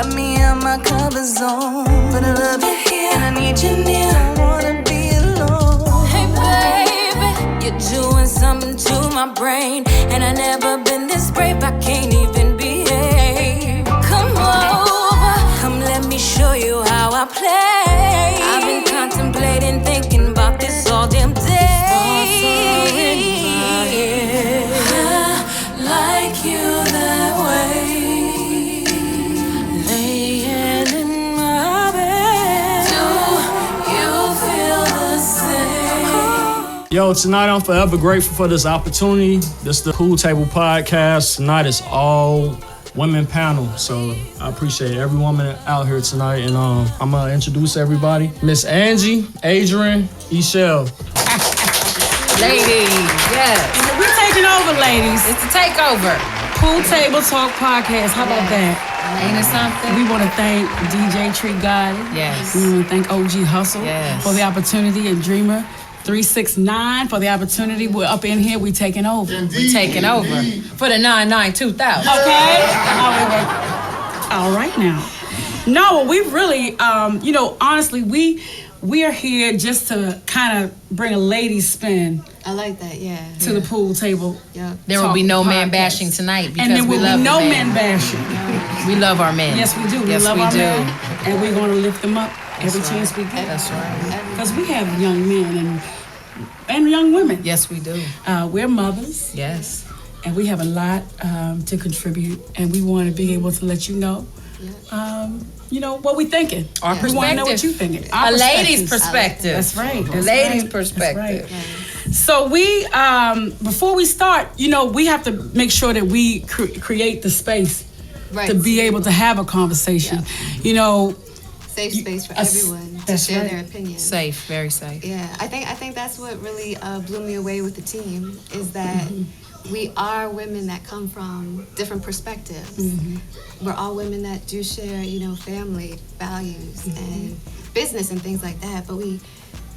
got me in my comfort zone. But I love you here, and I need you near. I wanna be alone. Hey baby, you're doing something to my brain, and I never been this brave. I can't even behave. Come over, come let me show you how I play. I've been contemplating, thinking about this all damn day. I like you that way, laying in my bed. Do you feel the same? Yo, tonight I'm forever grateful for this opportunity. This is the Pool Table Podcast. Tonight is all women panel, so I appreciate every woman out here tonight. And I'm gonna introduce everybody. Miss Angie, Adrian, Eshell. Ladies, yes. We're taking over, ladies. It's the takeover. Pool Table Talk Podcast. How about that? Ain't it something? We want to thank DJ Tree God. Yes. We want to thank OG Hustle for the opportunity, and Dreamer 369 for the opportunity. We're up in here. We taking over. We taking over for the 99-2000. Okay. All right now. No, we really, honestly, we are here just to kind of bring a ladies spin. I like that, yeah. To the pool table. Yeah. There will be no man bashing tonight because and there we will love be no men. men bashing. We love our men. Yes, we do. Yes, we love we our do. men, and we're going to lift them up every chance we get. That's right. Because we have young men and young women. Yes, we do. We're mothers. Yes. And we have a lot to contribute, and we want to be able to let you know, what we're thinking. Our We perspective. want to know what you're thinking. A lady's perspective. That's right. A lady's perspective. That's right. So we, before we start, we have to make sure that we create the space to be able to have a conversation. Yeah. Safe space for everyone to share their opinions. Safe, very safe. Yeah, I think that's what really blew me away with the team is that we are women that come from different perspectives. We're all women that do share, family values and business and things like that. But we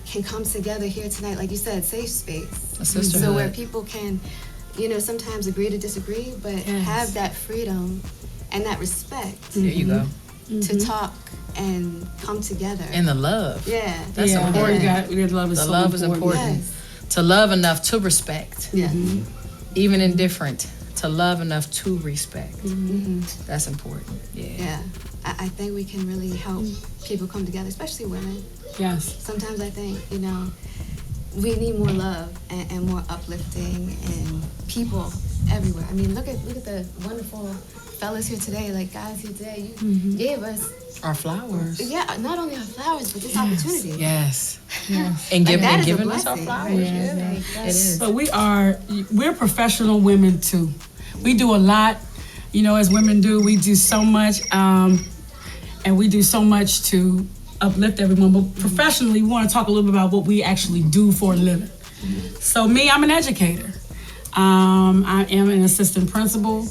can come together here tonight, like you said, safe space. A sisterhood. So where people can, sometimes agree to disagree, but have that freedom and that respect. There you go. To talk and come together. And the love. Yeah. That's important. The love is the so love important. is important. Yes. To love enough to respect. Yeah. Even indifferent. To love enough to respect. That's important. Yeah. I think we can really help people come together, especially women. Yes. Sometimes I think, we need more love and more uplifting and people everywhere. I mean, look at the wonderful fellas here today, like guys here today. You gave us our flowers. Yeah, not only our flowers, but this opportunity. Yes. And giving us our blessing. flowers. Yeah. It is. So we're professional women too. We do a lot, as women do. We do so much, and we do so much to uplift everyone. But professionally, we want to talk a little bit about what we actually do for a living. So me, I'm an educator. I am an assistant principal.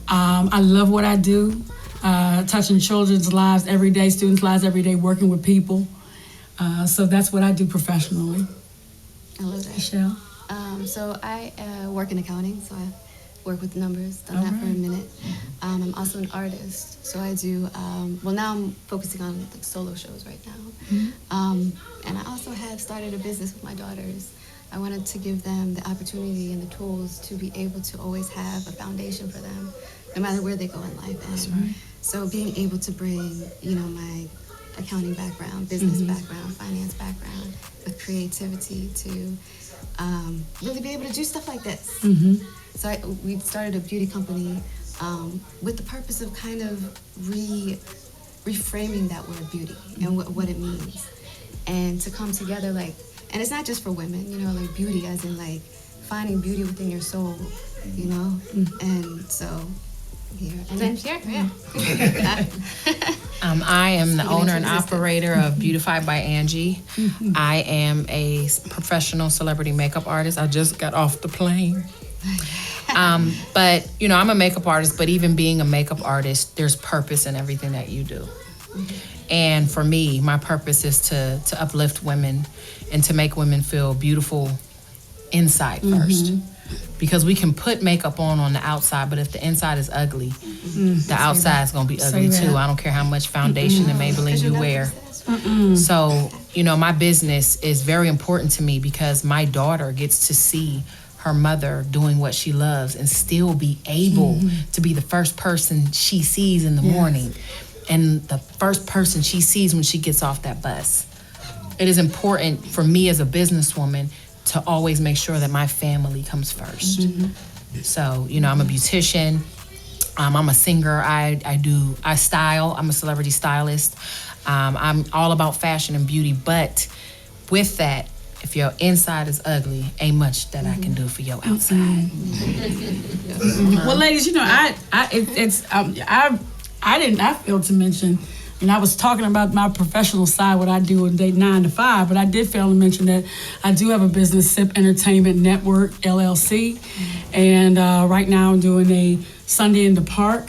I love what I do, touching children's lives every day, students' lives every day, working with people. So that's what I do professionally. I love that. Michelle? So I work in accounting, so I work with numbers, done that for a minute. I'm also an artist, so I do, now I'm focusing on like solo shows right now. And I also have started a business with my daughters. I wanted to give them the opportunity and the tools to be able to always have a foundation for them, no matter where they go in life. And That's right. so being able to bring, my accounting background, business background, finance background, with creativity to really be able to do stuff like this. So we started a beauty company with the purpose of kind of reframing that word beauty and what it means. And to come together and it's not just for women, like beauty as in like finding beauty within your soul, and so here. And then here, I am the owner and operator of Beautify by Angie. I am a professional celebrity makeup artist. I just got off the plane. But, I'm a makeup artist, but even being a makeup artist, there's purpose in everything that you do. And for me, my purpose is to uplift women and to make women feel beautiful inside first. Because we can put makeup on the outside, but if the inside is ugly, the outside is gonna be ugly too. I don't care how much foundation and Maybelline you wear. So, you know, my business is very important to me because my daughter gets to see her mother doing what she loves and still be able to be the first person she sees in the morning and the first person she sees when she gets off that bus. It is important for me as a businesswoman to always make sure that my family comes first. So, you know, I'm a beautician. I'm a singer. I style. I'm a celebrity stylist. I'm all about fashion and beauty. But with that, if your inside is ugly, ain't much that I can do for your outside. Well, ladies, you know, I failed to mention. And I was talking about my professional side, what I do in day 9 to 5, but I did fail to mention that I do have a business, SIP Entertainment Network, LLC. And right now I'm doing a Sunday in the Park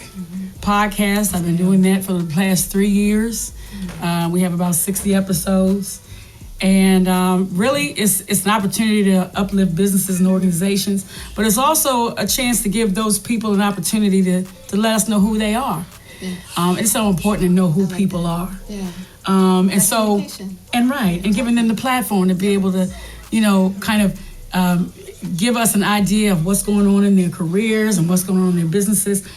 podcast. I've been doing that for the past 3 years. We have about 60 episodes. And really, it's an opportunity to uplift businesses and organizations, but it's also a chance to give those people an opportunity to let us know who they are. It's so important to know who people are. And so, and giving them the platform to be able to, you know, kind of give us an idea of what's going on in their careers and what's going on in their businesses,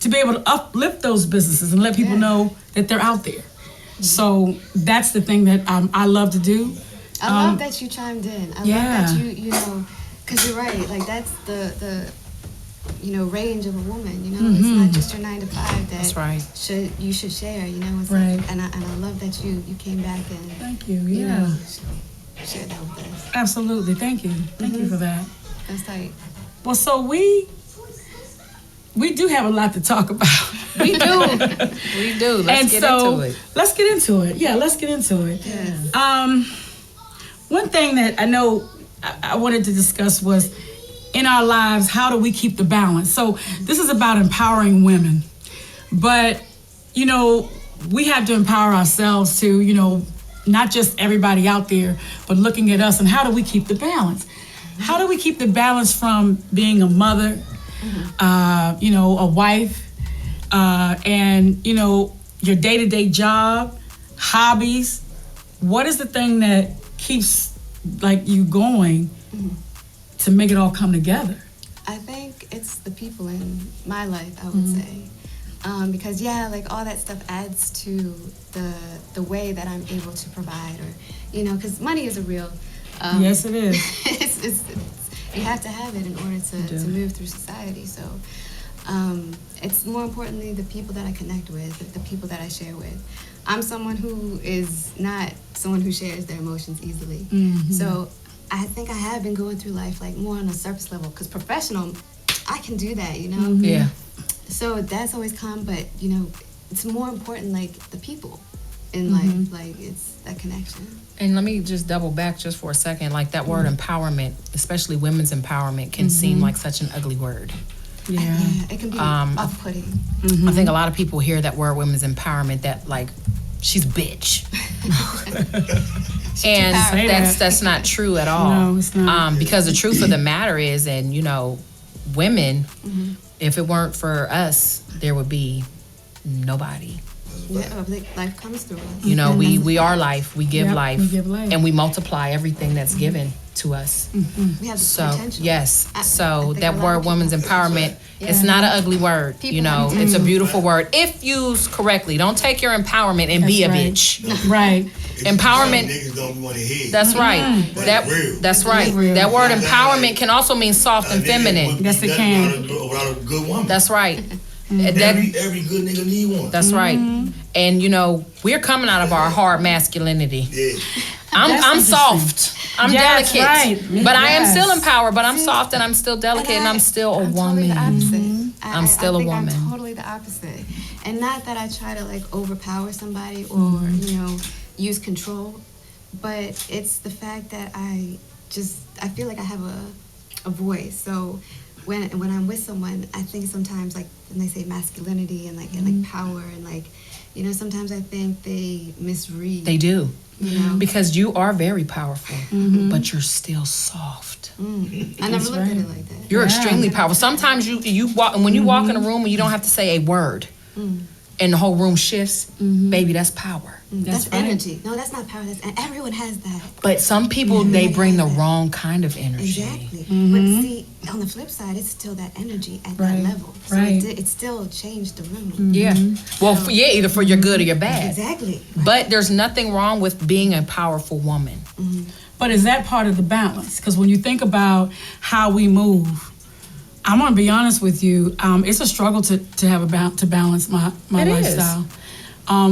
to be able to uplift those businesses and let people know that they're out there. So that's the thing that I love to do. I love that you chimed in. I love that you know, because you're right. Like that's the you know, range of a woman. You know, it's not just your 9 to 5 that you should share. You know, it's like, and I love that you came back and thank you. You know, share that with us. Absolutely, thank you. Thank you for that. That's tight. Well, so we do have a lot to talk about. We do. Let's get into it. Let's get into it. Yeah, let's get into it. Yeah. One thing that I know I wanted to discuss was, in our lives, how do we keep the balance? So this is about empowering women. But, you know, we have to empower ourselves to, you know, not just everybody out there, but looking at us and how do we keep the balance? How do we keep the balance from being a mother, you know, a wife, and, you know, your day-to-day job, hobbies? What is the thing that keeps, like, you going to make it all come together? I think it's the people in my life, I would say. Because like all that stuff adds to the way that I'm able to provide, or, you know, because money is a real... yes, it is. it's you have to have it in order to move through society. So it's more importantly the people that I connect with, the people that I share with. I'm someone who is not someone who shares their emotions easily. So I think I have been going through life like more on a surface level, because professional, I can do that, you know? Yeah. So that's always come, but, you know, it's more important, like, the people in life, like, it's that connection. And let me just double back just for a second. Like that word empowerment, especially women's empowerment, can seem like such an ugly word. Yeah, it can be off-putting. I think a lot of people hear that word women's empowerment, that like, she's a bitch. And that's not true at all. No, it's not. Because the truth of the matter is, and you know, women, if it weren't for us, there would be nobody. Yeah, like life comes through us. You know, we are life. We give life. We give life. And we multiply everything that's given to us. We have the potential. Yes. So that word women's empowerment, it's not an ugly word. You know, it's a beautiful word if used correctly. Don't take your empowerment and be a bitch. Right. Empowerment. Niggas don't want to hear. That's right. That's right. That word empowerment can also mean soft and feminine. Yes, it can. Without a good woman. That's right. Every good nigga need one. That's right. And you know, we're coming out of our hard masculinity. Yeah. I'm soft. I'm delicate. Right. But I am still empowered, but I'm soft and I'm still delicate and I'm still a woman. Totally the opposite. I'm still a woman. I'm totally the opposite. And not that I try to like overpower somebody or, you know, use control, but it's the fact that I feel like I have a voice. So when I'm with someone, I think sometimes like when they say masculinity and like power and like, you know, sometimes I think they misread. They do. You know? Because you are very powerful, but you're still soft. I never looked at it like that. You're extremely powerful. Sometimes you walk, and when you walk in a room and you don't have to say a word, and the whole room shifts, baby, that's power. That's energy. No, that's not power. Everyone has that. But some people, they bring the wrong kind of energy. Exactly. But see, on the flip side, it's still that energy at that level. So it still changed the room. Yeah. Well, either for your good or your bad. Exactly. But there's nothing wrong with being a powerful woman. But is that part of the balance? Because when you think about how we move, I'm gonna be honest with you. It's a struggle to balance my lifestyle.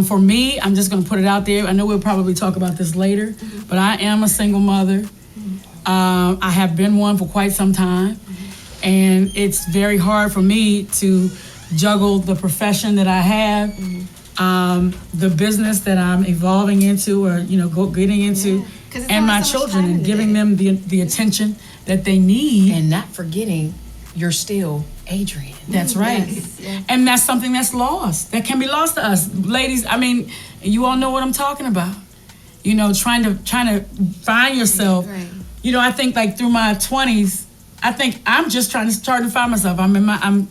For me, I'm just gonna put it out there. I know we'll probably talk about this later, but I am a single mother. I have been one for quite some time, and it's very hard for me to juggle the profession that I have, the business that I'm evolving into, or getting into, and my children, and giving them the attention that they need, and not forgetting you're still Adrian. That's right. Yes. And that's something that's lost. That can be lost to us. Ladies, I mean, you all know what I'm talking about. Trying to find yourself. Right. I think like through my 20s, I think I'm just trying to find myself. I'm 50. I'm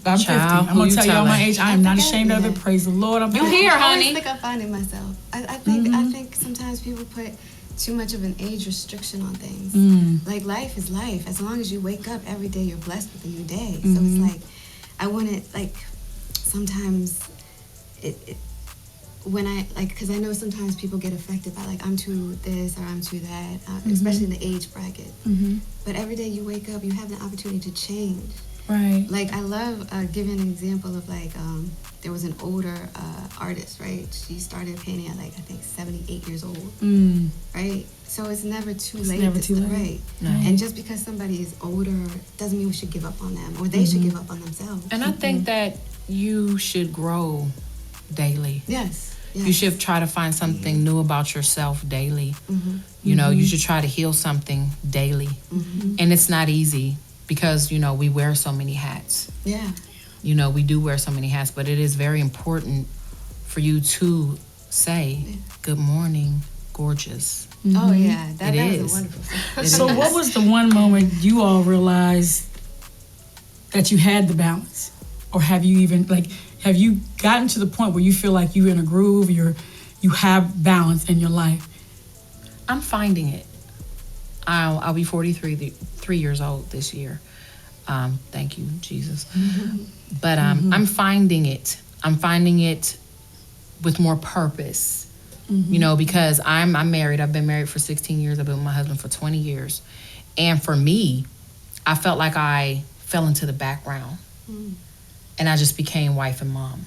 gonna tell y'all my age. I am not ashamed of it. Praise the Lord. You here, honey? I think I'm finding myself. I think sometimes people put too much of an age restriction on things. Like, life is life. As long as you wake up every day, you're blessed with a new day. So it's like, I wouldn't, like, sometimes because I know sometimes people get affected by, like, I'm too this or I'm too that, especially in the age bracket. But every day you wake up, you have the opportunity to change. Right. Like, I love giving an example of, like, there was an older artist, right? She started painting at, like, I think 78 years old, right? So it's never too late. Never too late. Right. And just because somebody is older doesn't mean we should give up on them, or they should give up on themselves. And I think that you should grow daily. Yes. You should try to find something new about yourself daily. You should try to heal something daily. And it's not easy because, we wear so many hats. Yeah. We do wear so many hats, but it is very important for you to say, good morning, gorgeous. Oh, yeah. That is was a wonderful thing. So what was the one moment you all realized that you had the balance? Or have you gotten to the point where you feel like you're in a groove, you have balance in your life? I'm finding it. I'll be 3 years old this year. Thank you, Jesus. But I'm finding it. I'm finding it with more purpose. Because I'm married. I've been married for 16 years. I've been with my husband for 20 years. And for me, I felt like I fell into the background. And I just became wife and mom.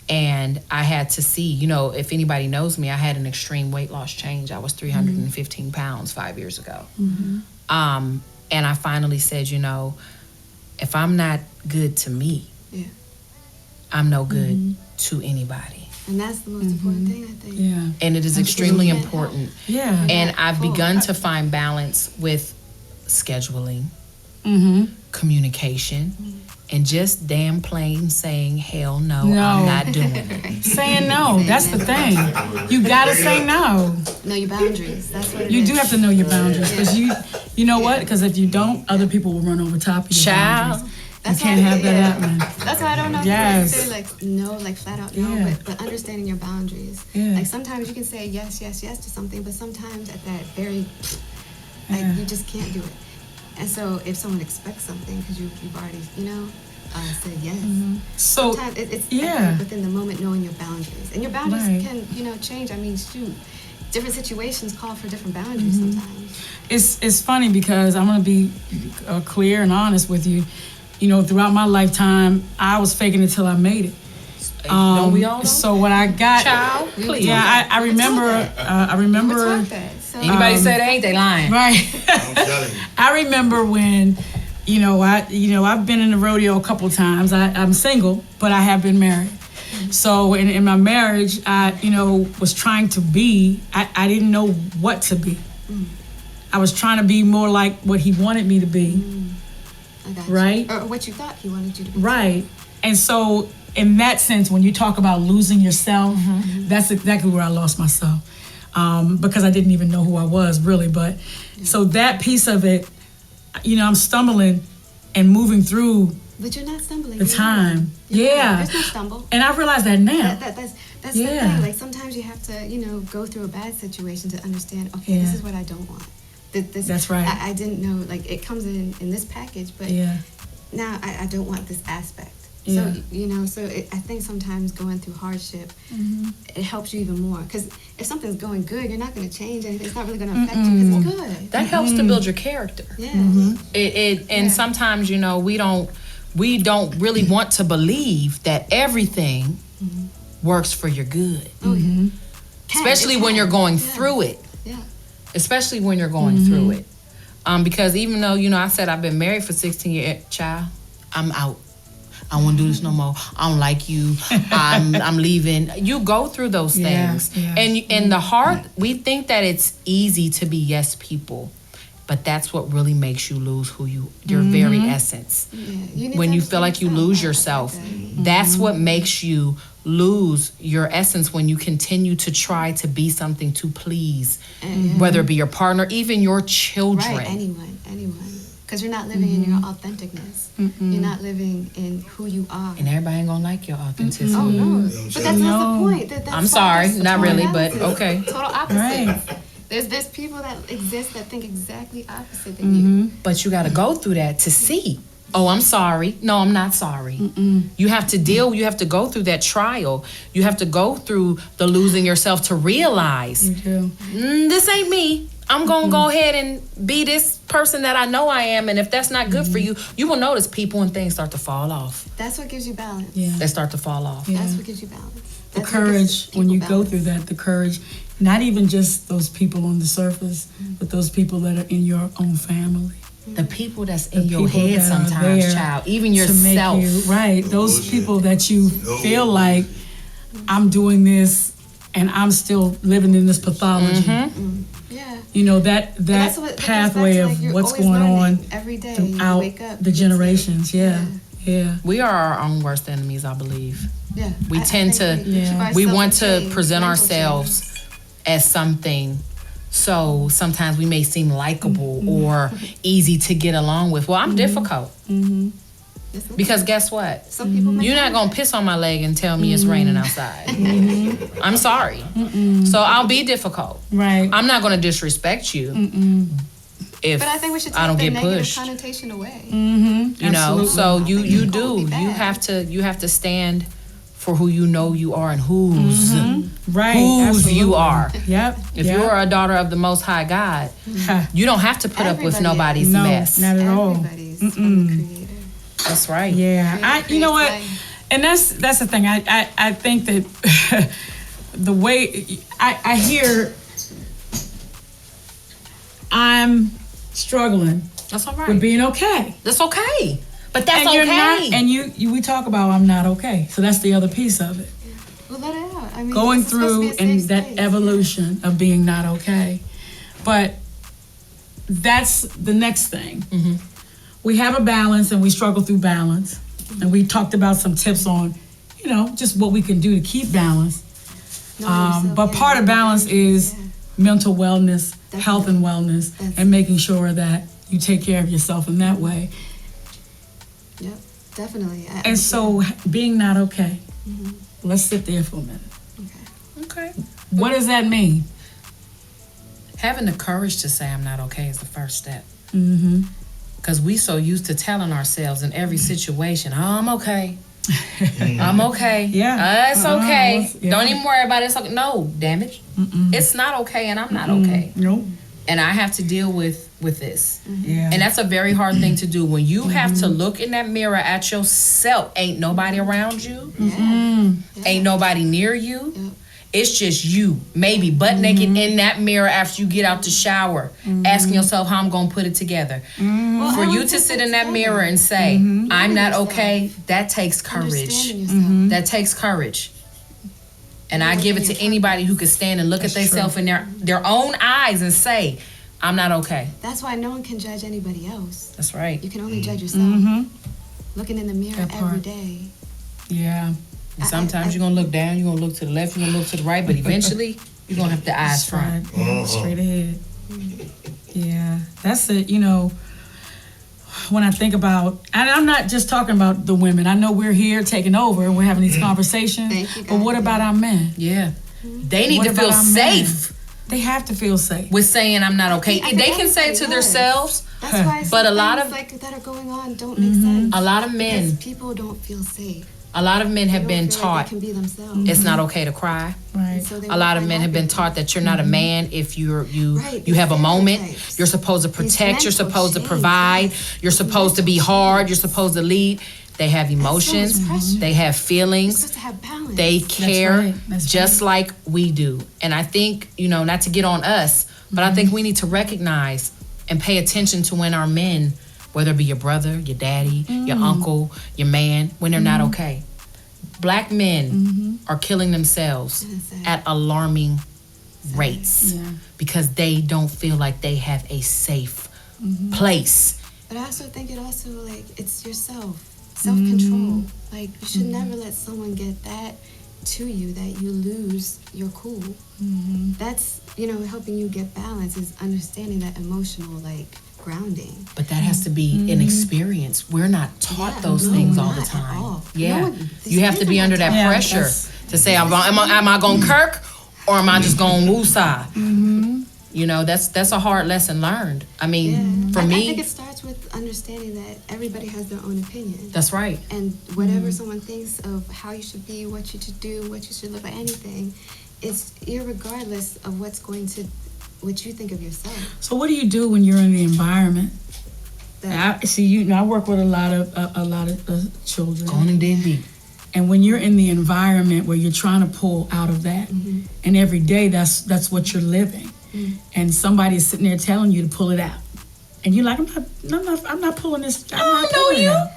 And I had to see, if anybody knows me, I had an extreme weight loss change. I was 315 pounds 5 years ago. And I finally said, if I'm not good to me, I'm no good to anybody. And that's the most important thing, I think. Yeah. And it is extremely important. Yeah. And I've begun to find balance with scheduling, communication, and just damn plain saying, hell no, I'm not doing it. Saying no, that's the thing. You gotta say no. Know your boundaries. That's what it You is. do have to know your boundaries, because you know what? Because if you don't, other people will run over top of your boundaries. You can't have that happening. That's why I don't know if Yes. you say, like, no, like, flat out no, but understanding your boundaries. Yeah. Like, sometimes you can say yes, yes, yes to something, but sometimes at that very, like, you just can't do it. And so if someone expects something, because you've already, said yes. So sometimes it's within the moment knowing your boundaries. And your boundaries can, change. I mean, shoot, different situations call for different boundaries sometimes. It's funny because I'm going to be clear and honest with you. Throughout my lifetime, I was faking it till I made it. Don't we all know? So when I got, Child, please. Yeah, I remember. I remember. Anybody say they ain't, they lying. Right. I'm telling you. I remember when, I've been in the rodeo a couple times. I'm single, but I have been married. So in my marriage, I, was trying to be. I didn't know what to be. I was trying to be more like what he wanted me to be. I got right? You. Or what you thought he wanted you to be. Right. And so in that sense, when you talk about losing yourself, that's exactly where I lost myself. because I didn't even know who I was really. But so that piece of it, I'm stumbling and moving through. But you're not stumbling. The time. Yeah. There's no stumble. And I realize that now. That's the thing. Like sometimes you have to, go through a bad situation to understand, okay, this is what I don't want. That's right. I didn't know, like it comes in this package, but now I don't want this aspect. Yeah. So, I think sometimes going through hardship, it helps you even more. Because if something's going good, you're not going to change anything. It's not really going to affect you because it's good. That helps to build your character. Yeah. And sometimes, we don't really want to believe that everything works for your good. Especially when you're going through it. Yeah. Especially when you're going through it. Because even though, I said I've been married for 16 years, child, I'm out. I don't want to do this no more. I don't like you. I'm leaving. You go through those things. Yeah. And in the heart, we think that it's easy to be yes people. But that's what really makes you lose your very essence. Yeah. When you feel like you lose yourself, that's what makes you lose your essence when you continue to try to be something to please, whether it be your partner, even your children. Right, anyone. Because you're not living in your authenticness. You're not living in who you are. And everybody ain't gonna like your authenticity. Oh, no. But that's not the point. That's I'm sorry, not really, but opposite. okay. Total opposite. Right. There's people that exist that think exactly opposite than you. But you gotta go through that to see. Oh, I'm sorry. No, I'm not sorry. You have to go through that trial. You have to go through the losing yourself to realize, this ain't me. I'm going to go ahead and be this person that I know I am. And if that's not good for you, you will notice people and things start to fall off. That's what gives you balance. Yeah. They start to fall off. Yeah. That's what gives you balance. The courage, when you go through that, the courage, not even just those people on the surface, but those people that are in your own family. The people that's in your head sometimes, child, even yourself. Those people that you feel like, I'm doing this and I'm still living in this pathology. Yeah. That pathway of what's going on every day throughout you wake up, the generations. Yeah. We are our own worst enemies, I believe. Yeah. We tend to, we want to present ourselves as something. So sometimes we may seem likable or easy to get along with. Well, I'm difficult. Because guess what? Some people You're not going to piss on my leg and tell me it's raining outside. I'm sorry. So I'll be difficult. Right. I'm not going to disrespect you. If but I think we should take I don't the get negative pushed. connotation away. You know, so you do. Be You bad. have to stand for who you know you are and whose Absolutely. you are. Yep. If you're a daughter of the Most High God, you don't have to put up with nobody's mess. Not at all. Everybody's from the Creator. That's right. Yeah, you know what, and that's the thing. I think that the way I hear, I'm struggling. That's all right. with being okay. That's okay. But that's and you're okay. not, and you we talk about I'm not okay. So that's the other piece of it. Well, let it out. I mean, Going it's supposed to be through a and safe that space. evolution of being not okay, but that's the next thing. We have a balance, and we struggle through balance, and we talked about some tips on, just what we can do to keep balance. But part of balance is mental wellness, health and wellness, and making sure that you take care of yourself in that way. Yep, definitely. And so being not okay, let's sit there for a minute. Okay. What does that mean? Having the courage to say I'm not okay is the first step. Mm-hmm. Because we so used to telling ourselves in every situation, oh, I'm okay. I'm okay. Yeah. It's okay. Yeah. Don't even worry about it. It's okay. No, damn it. It's not okay and I'm not okay. Nope. And I have to deal with this. Yeah. And that's a very hard thing to do. When you have to look in that mirror at yourself, ain't nobody around you. Ain't nobody near you. Yep. It's just you, maybe butt naked in that mirror after you get out the shower, asking yourself how I'm gonna put it together. Well, For I you would to put sit that in that together. mirror and say, I'm not yourself. okay, that takes courage. Understanding yourself. That takes courage. And I give it to anybody who could stand and look at themselves in their own eyes and say, I'm not okay. That's why no one can judge anybody else. That's right. You can only judge yourself. Looking in the mirror That every part. day. Yeah. And sometimes you're gonna look down, you're gonna look to the left, you're gonna look to the right, but eventually You're gonna have the eyes front. Straight ahead. Yeah, that's it. You know, when I think about, and I'm not just talking about the women. I know we're here taking over and we're having these conversations. Thank you, but what about our men? Yeah. They need What to about feel our men? safe They have to feel safe. with saying I'm not okay. I think They can say it to everybody does. themselves. That's why But a lot things of- like that are going on don't make sense. A lot of men, Because people don't feel safe. a lot of men They have don't been feel taught like they can be themselves. it's not okay to cry. Right. So they A lot of won't men find have been happiness. taught that you're not a man if you Right, have a these moment. stereotypes. You're supposed to protect. You're mental supposed to change, provide. yes. You're supposed to be hard. You're supposed to lead. They have emotions. so much pressure. They have You're feelings. supposed to have balance. They care right. That's just like we do. And I think, not to get on us, but I think we need to recognize and pay attention to when our men, whether it be your brother, your daddy, your uncle, your man, when they're not okay. Black men are killing themselves at alarming rates because they don't feel like they have a safe place. But I also think it's yourself. Self-control. Like, you should never let someone get that to you that you lose your cool. That's, helping you get balance is understanding that emotional, grounding. But that has to be an experience. We're not taught those things all the not at time. all. Yeah. No one- You have to be under that Yeah, pressure that's- to say, am I going to kirk or am I just going to woosah? That's a hard lesson learned. I mean, for I me, think it starts with understanding that everybody has their own opinion. that's right. And whatever someone thinks of how you should be, what you should do, what you should look like, anything, it's irregardless of what you think of yourself. So what do you do when you're in the environment? That- I work with a lot of children. Going and dig deep. And when you're in the environment where you're trying to pull out of that, and every day that's what you're living, and somebody's sitting there telling you to pull it out, and you're like, I'm not pulling this. I'm not pulling it out.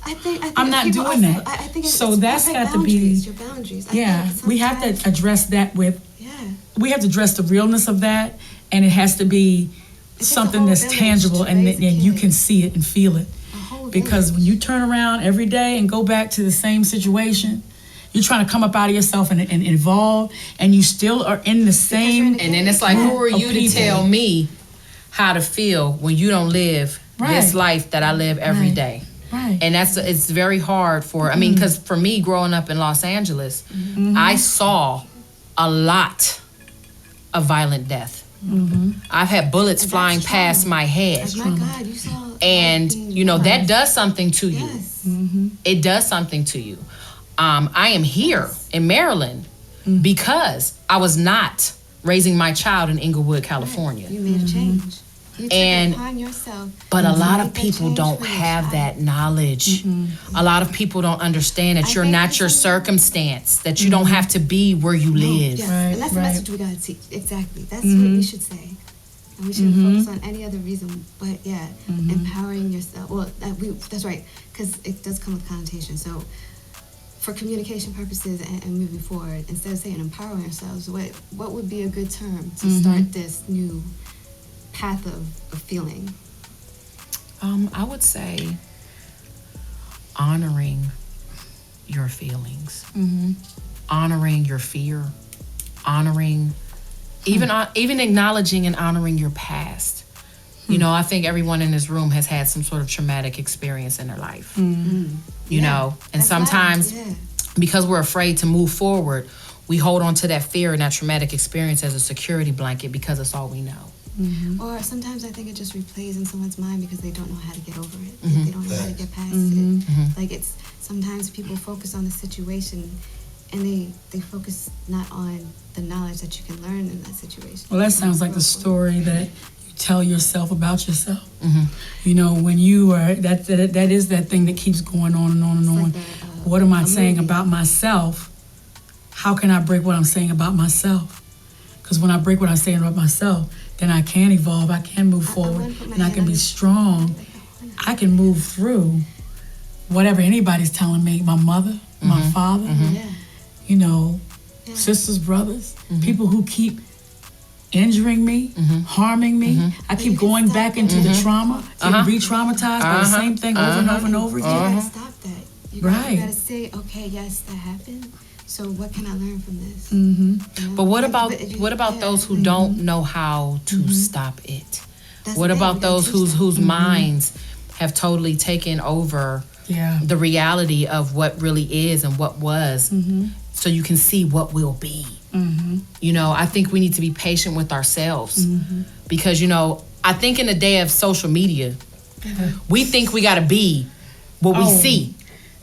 I think I'm not people doing also- that. I think So it's that's like got to be- boundaries, your boundaries. I Yeah, think we have sometimes- to address that with. Yeah. We have to address the realness of that, and it has to be takes a something whole that's village tangible, to and raise a you kid. can see it and feel it. A whole Because village. when you turn around every day and go back to the same situation, you're trying to come up out of yourself and evolve, and you still are in the same. And then it's like, who are you to people. tell me how to feel when you don't live this Right. life that I live every Right. day? Right. And it's very hard because for me, growing up in Los Angeles, I saw a lot of violent death. I've had bullets And flying that's past trauma. my head. My God, you saw. And, that does something to you. Yes. It does something to you. I am here in Maryland because I was not raising my child in Inglewood, California. You made a change. You took And- it upon yourself. But a to lot make of that people change don't for your have child. that knowledge. A lot of people don't understand that I you're think not that's your something- circumstance, that you don't have to be where you live. Yes, Right, and that's right. the message we gotta teach. Exactly. That's what we should say. And we shouldn't focus on any other reason, but empowering yourself. Well, that's right, because it does come with connotation. So, for communication purposes and moving forward, instead of saying empowering ourselves, what would be a good term to start this new path of feeling? I would say honoring your feelings, honoring your fear, honoring, even acknowledging and honoring your past. I think everyone in this room has had some sort of traumatic experience in their life. And That's sometimes life, yeah. because we're afraid to move forward, we hold on to that fear and that traumatic experience as a security blanket because it's all we know. Or sometimes I think it just replays in someone's mind because they don't know how to get over it. They don't know how to get past it. Like sometimes people focus on the situation and they focus not on the knowledge that you can learn in that situation. Well, that sounds like the story that you tell yourself about yourself. When you are that is that thing that keeps going on and on and on. like What am I a saying movie. about myself? How can I break what I'm saying about myself? Because when I break what I'm saying about myself, then I can evolve, I can move forward, wanna put my and I hand can on be your- strong. I can move through whatever anybody's telling me, my mother, my father, Yeah. sisters, brothers, people who keep injuring me, harming me. I keep you can going stop back that. into the trauma, getting re-traumatized by the same thing over and over and over You again. gotta stop that. You Right. gotta say, okay, yes, that happened, So what can I learn from this? But what about those who don't know how to stop it? What about those whose minds have totally taken over the reality of what really is and what was, so you can see what will be? You know, I think we need to be patient with ourselves because, you know, I think in the day of social media, we think we got to be what we see.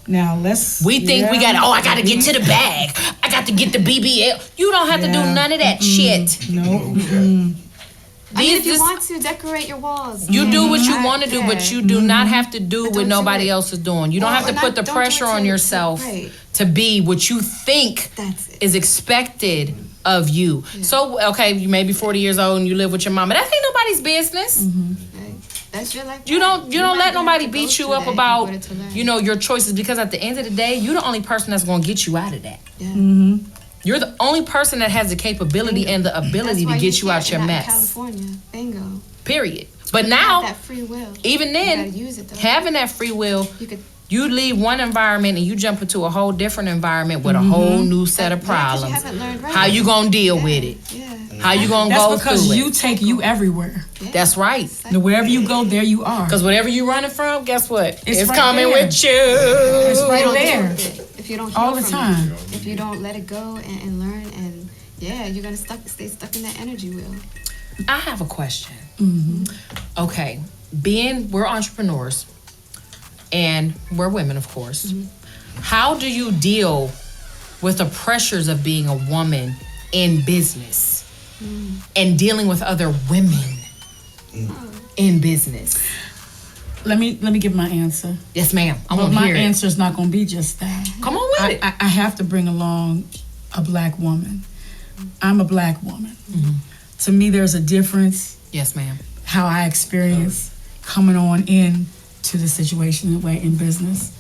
Now we think we got, I got to get to the bag. I got to get the BBL. You don't have to do none of that shit. No. I mean, if you want to decorate your walls, you do what you want to do, but you do not have to do what nobody else is doing. You don't have to put the pressure on yourself to be what you think is expected of you. So, okay, you may be 40 years old and you live with your mama. That ain't nobody's business. That's your life. You don't let nobody beat you up about, you know, your choices, because at the end of the day, you're the only person that's going to get you out of that. You're the only person that has the capability and the ability to get you out your mess. California, bingo. Period. But now, that free will. Even then, having that free will, you leave one environment and you jump into a whole different environment with a whole new set of problems. How you gonna deal with it? How you gonna go through it? That's because you take you everywhere. That's right. Wherever you go, there you are. Because whatever you running from, guess what? It's right coming there. with you. It's right there. If you don't heal all the from time. If you don't let it go and learn, and you're gonna stay stuck in that energy wheel. I have a question. Okay, we're entrepreneurs, and we're women, of course. How do you deal with the pressures of being a woman in business and dealing with other women in business? Let me give my answer. Yes, ma'am. I want to hear it. My answer is not going to be just that. Come on with it. I have to bring along a black woman. I'm a black woman. To me, there's a difference. Yes, ma'am. How I experience coming on in to the situation in business.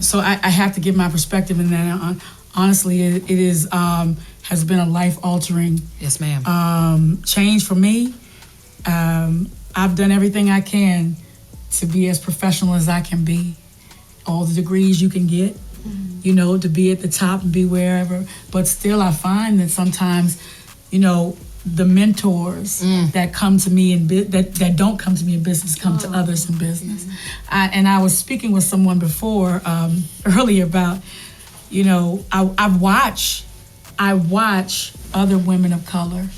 So I have to give my perspective in that. Honestly, it is has been a life-altering yes, ma'am. Change for me. I've done everything I can to be as professional as I can be. All the degrees you can get, you know, to be at the top and be wherever. But still, I find that sometimes, you know, the mentors that come to me that don't come to me in business come to others in business. I was speaking with someone before earlier about, you know, I watch other women of color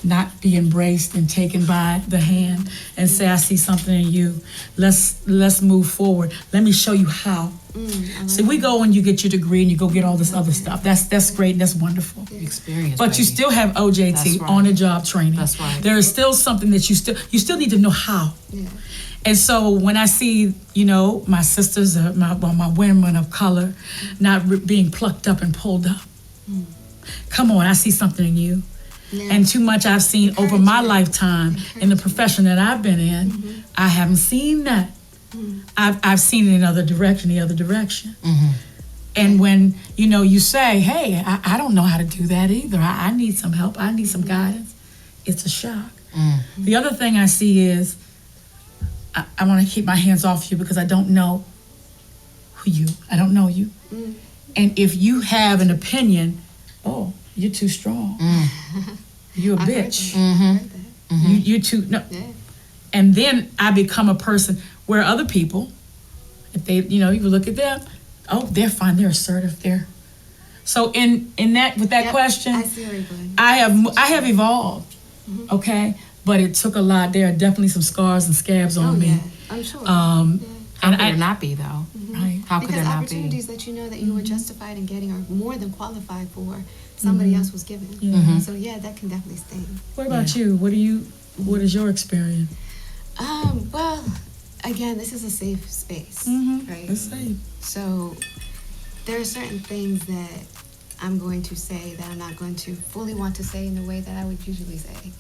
not be embraced and taken by the hand and say, I see something in you. Let's move forward. Let me show you how. See, we go and you get your degree and you go get all this other stuff. That's great. That's wonderful. Experience, but baby. you still have OJT, right. on the job training. That's right. There is still something that you still need to know how. Yeah. And so when I see, you know, my sisters, my women of color, not being plucked up and pulled up. Come on, I see something in you. Yeah. And too much I've seen over my lifetime in the profession that I've been in, I haven't seen that. I've seen it in the other direction. And when, you know, you say, hey, I don't know how to do that either. I need some help. I need some guidance. It's a shock. The other thing I see is I want to keep my hands off you because I don't know I don't know you. And if you have an opinion, oh, you're too strong. You're a bitch. You're too, no. Yeah. And then I become a person where other people, if they, you know, you look at them, oh, they're fine, they're assertive, so in that, with that question, I see where you're going. I have evolved, okay? But it took a lot. There are definitely some scars and scabs on me. Yeah, I'm sure. How could there not be, though? Right. How could there not be? Because opportunities that you know that you were justified in getting or more than qualified for, somebody else was given. So yeah, that can definitely sting. What about you? What is your experience? Well, again, this is a safe space, right? It's safe. So there are certain things that I'm going to say that I'm not going to fully want to say in the way that I would usually say.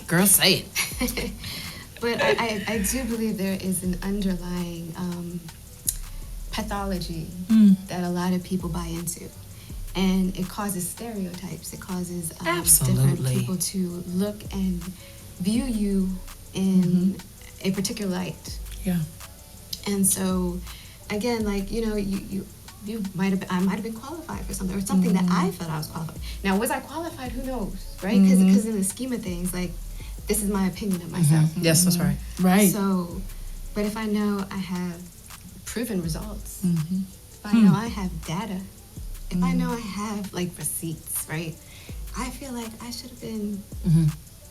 Girl, say it. But I do believe there is an underlying pathology that a lot of people buy into. And it causes stereotypes. It causes different people to look and view you in a particular light. Yeah. And so, again, like, you know, you I might have been qualified for something, or something that I felt I was qualified. Now, was I qualified? Who knows, right? Because in the scheme of things, like, this is my opinion of myself. Yes, that's right. Right. So, but if I know I have proven results, if I know I have data, if I know I have like receipts, right? I feel like I should have been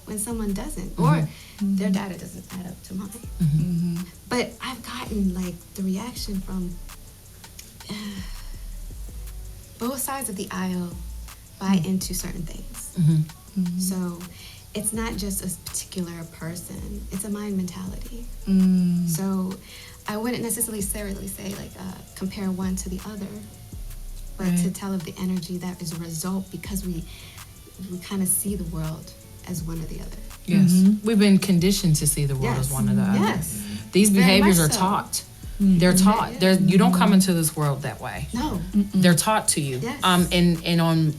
when someone doesn't, or their data doesn't add up to mine. But I've gotten like the reaction from both sides of the aisle buy into certain things. So it's not just a particular person, it's a mind mentality. So I wouldn't necessarily say like compare one to the other, but to tell of the energy that is a result, because we kind of see the world as one or the other. Yes. We've been conditioned to see the world as one or the other. Yes. These behaviors are much so. taught. They're taught. You don't come into this world that way. No. They're taught to you. Yes. And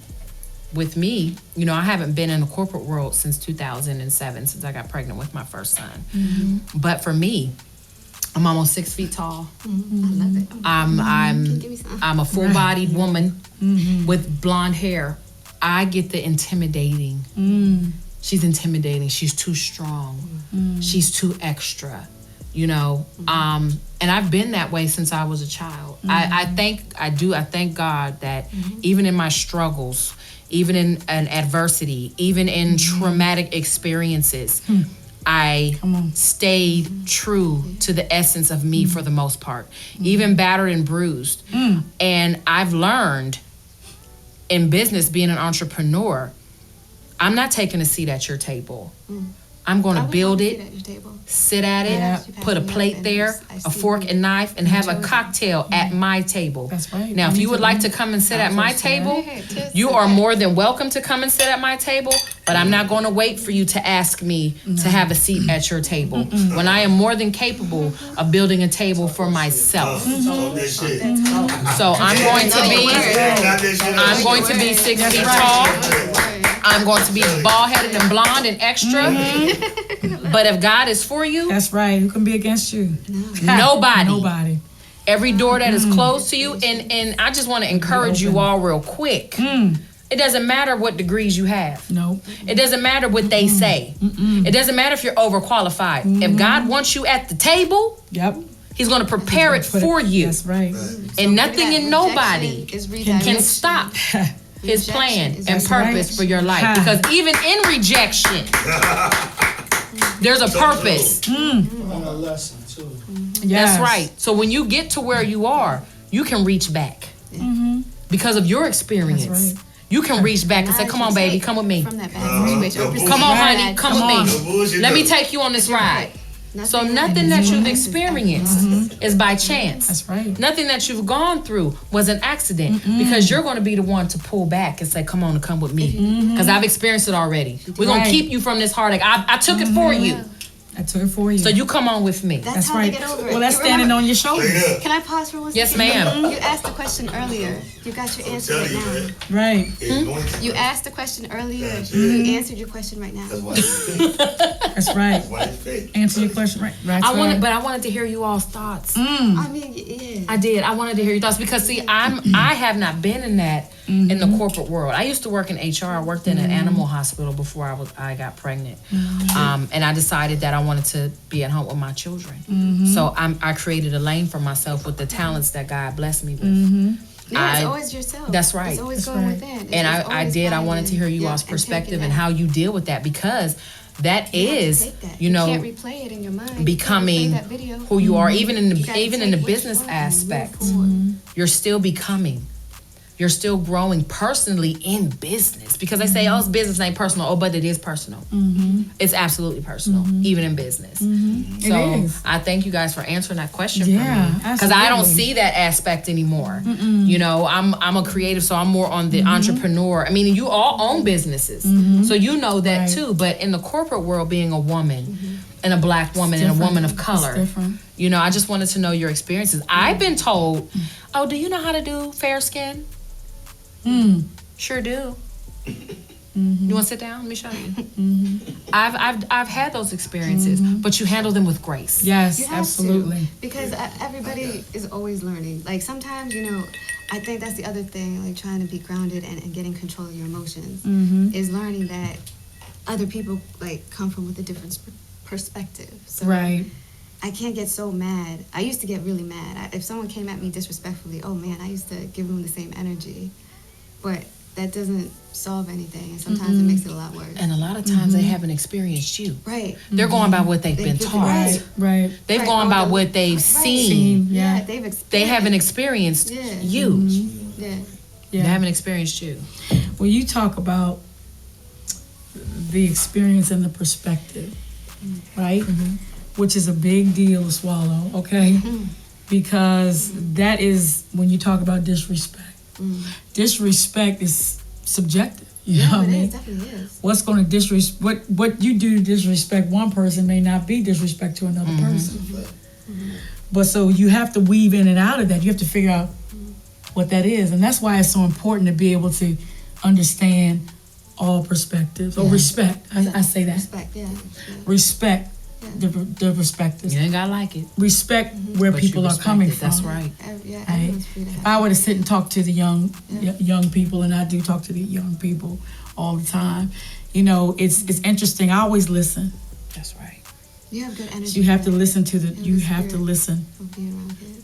with me, you know, I haven't been in the corporate world since 2007, since I got pregnant with my first son. But for me, I'm almost 6 feet tall. I love it. Can you give me some? I'm a full-bodied woman with blonde hair. I get the intimidating. She's intimidating. She's too strong. She's too extra. You know, and I've been that way since I was a child. I thank God that even in my struggles, even in an adversity, even in traumatic experiences, I stayed true to the essence of me for the most part, even battered and bruised. And I've learned in business, being an entrepreneur, I'm not taking a seat at your table. I'm going to build it, sit at it, put a plate there, a fork and knife, and have a cocktail at my table. That's right. Now, if you would like to come and sit at my table, you are more than welcome to come and sit at my table, but I'm not going to wait for you to ask me to have a seat at your table when I am more than capable of building a table for myself. So I'm going to be 6 feet tall. I'm going to be bald-headed and blonde and extra. But if God is for you, that's right. Who can be against you? Nobody. Every door that is closed to you, and I just want to encourage you all real quick. It doesn't matter what degrees you have. No. It doesn't matter what they say. It doesn't matter if you're overqualified. If God wants you at the table, He's going to prepare it for you. That's right. And nothing and nobody can stop His plan and purpose for your life. Because even in rejection, there's a purpose. That's right. So when you get to where you are, you can reach back. Because of your experience. You can reach back and say, come on, baby, come with me. Come on, honey, come with me. Let me take you on this ride. So nothing that you've experienced is by chance. That's right. Nothing that you've gone through was an accident, because you're going to be the one to pull back and say, come on and come with me. Because I've experienced it already. We're going to keep you from this heartache. I took it for you. I took it for you. So you come on with me. That's how right. they get over it. Well, that's standing on your shoulders. Can I pause for 1 second? Yes, ma'am. You asked the question earlier. You got your answer right now. Right. You asked the question earlier. You answered your question right now. That's right. Answer your question right. But I wanted to hear you all's thoughts. I mean, yeah. I did. I wanted to hear your thoughts because, see, I have not been in that in the corporate world. I used to work in HR. I worked in an animal hospital before I got pregnant, and I decided that I wanted to be at home with my children. So I created a lane for myself with the talents that God blessed me with. Yeah, it's always yourself. That's right. It's always going within. And I did. I wanted to hear you all's perspective and how you deal with that, because that is, you know, can't replay it in your mind. Becoming who you are, even in the business aspect. You're still becoming. You're still growing personally in business, because they say, oh, it's business ain't personal. Oh, but it is personal. It's absolutely personal, even in business. So I thank you guys for answering that question for me, because I don't see that aspect anymore. You know, I'm a creative, so I'm more on the entrepreneur. I mean, you all own businesses, so you know that too. But in the corporate world, being a woman and a Black woman and a woman of color, you know, I just wanted to know your experiences. I've been told, oh, do you know how to do fair skin? Sure do. You want to sit down? Let me show you. I've had those experiences, but you handle them with grace. Yes, absolutely. Because everybody is always learning. Like sometimes, you know, I think that's the other thing, like trying to be grounded and getting control of your emotions, is learning that other people like come from with a different perspective. So Right. I can't get so mad. I used to get really mad. If someone came at me disrespectfully, oh man, I used to give them the same energy. But that doesn't solve anything, and sometimes it makes it a lot worse. And a lot of times they haven't experienced you. Right. They're going by what they've been taught. Right. They've Right. gone by what they've seen. Yeah, Yeah. they've experienced. They haven't experienced Yeah. you. Yeah. They haven't experienced you. When you talk about the experience and the perspective, right? Which is a big deal to swallow, okay? Because that is when you talk about disrespect. Disrespect is subjective. You know what I It mean? is, definitely is. What's going to disrespect? What you do to disrespect one person may not be disrespect to another person. But so you have to weave in and out of that. You have to figure out what that is, and that's why it's so important to be able to understand all perspectives or respect. I say that Respect, yeah. respect the perspectives. You ain't gotta like it. Respect where But you people are respect coming it, from. That's right. Yeah, Right? everyone's free to If have. I were to sit and talk to the young people, and I do talk to the young people all the time, you know, it's interesting. I always listen. That's right. You have good energy. So you have to listen to And you the have to spirit listen. of being around kids.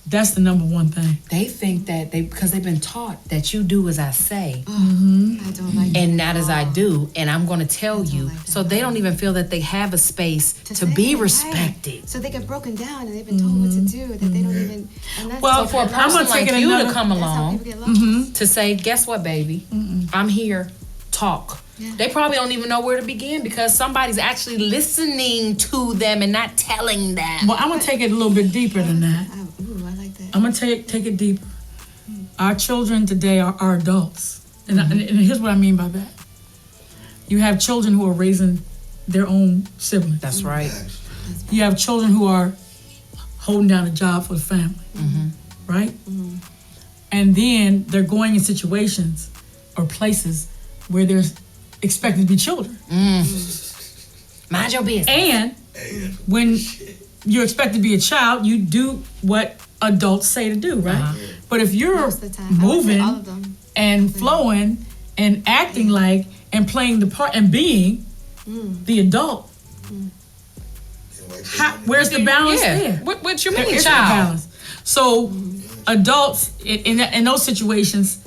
That's the number one thing. They think that because they've been taught that you do as I say I don't like and that not at as I all. do, and I'm going to tell you. like that So they don't even feel that they have a space to say be it, right. respected. So they get broken down and they've been told what to do that they don't even. And that's Well, So for a I'm gonna person take like it you another- to come that's how along people get lost. to say, guess what, baby? I'm here. Talk. Yeah. They probably don't even know where to begin because somebody's actually listening to them and not telling them. Well, I'm gonna take it a little bit deeper than that. Ooh, I like that. I'm gonna take it deeper. Our children today are adults, and here's what I mean by that. You have children who are raising their own siblings. That's right. You have children who are holding down a job for the family, right? And then they're going in situations or places where they're expected to be children. Mind your business. And when you're expected to be a child, you do what adults say to do, right? But if you're Most of the time. I would say moving all of them. and flowing and acting like and playing the part and being the adult, where's the balance there? What you There mean, is no child? balance. So adults in those situations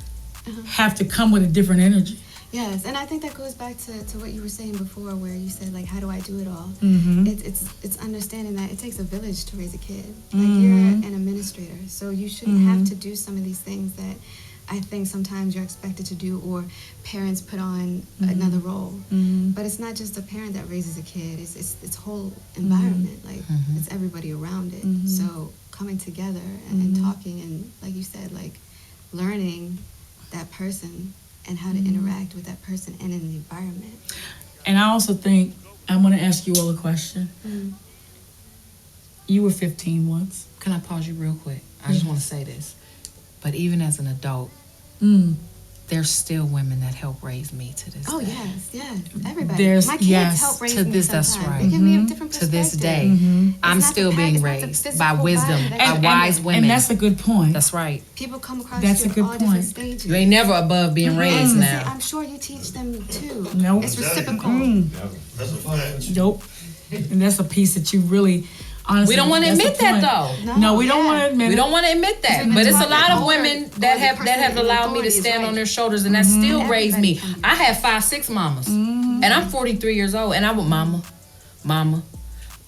have to come with a different energy. Yes, and I think that goes back to what you were saying before, where you said like, how do I do it all? It's understanding that it takes a village to raise a kid. Like you're an administrator, so you shouldn't have to do some of these things that I think sometimes you're expected to do, or parents put on another role. But it's not just a parent that raises a kid; it's whole environment. Like it's everybody around it. So coming together and talking, and like you said, like learning that person and how to interact with that person and in the environment. And I also think I'm going to ask you all a question. You were 15 once. Can I pause you real quick? I just want to say this. But even as an adult, there's still women that help raise me to this Oh day. yes, everybody. There's- My kids yes, help raise to me this, that's sometimes. right. They give me a different To perspective. this day, I'm It's not still the being it's not the raised physical by wisdom, body. by wise women. And that's a good point. That's right. People come across That's you a good at all different point. stages. You ain't never above being raised See, now. I'm sure you teach them too. Nope. It's reciprocal. That's a fact. Nope. And that's a piece that you really, honestly. We don't want to that's admit the point. that though. No, we don't want to admit We it. don't want to admit that, We've but been it's a taught lot of that women or that the have person in allowed me to authority is stand right. on their shoulders, and that still raised me. Everybody can. I had 5, 6 mamas, and I'm 43 years old, and I would mama.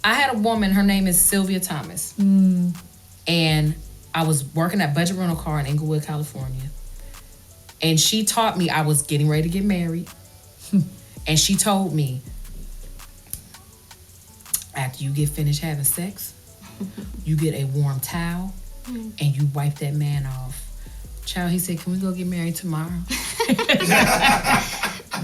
I had a woman. Her name is Sylvia Thomas, and I was working at Budget Rental Car in Inglewood, California, and she taught me. I was getting ready to get married, and she told me, after you get finished having sex, you get a warm towel and you wipe that man off. Child, he said, can we go get married tomorrow?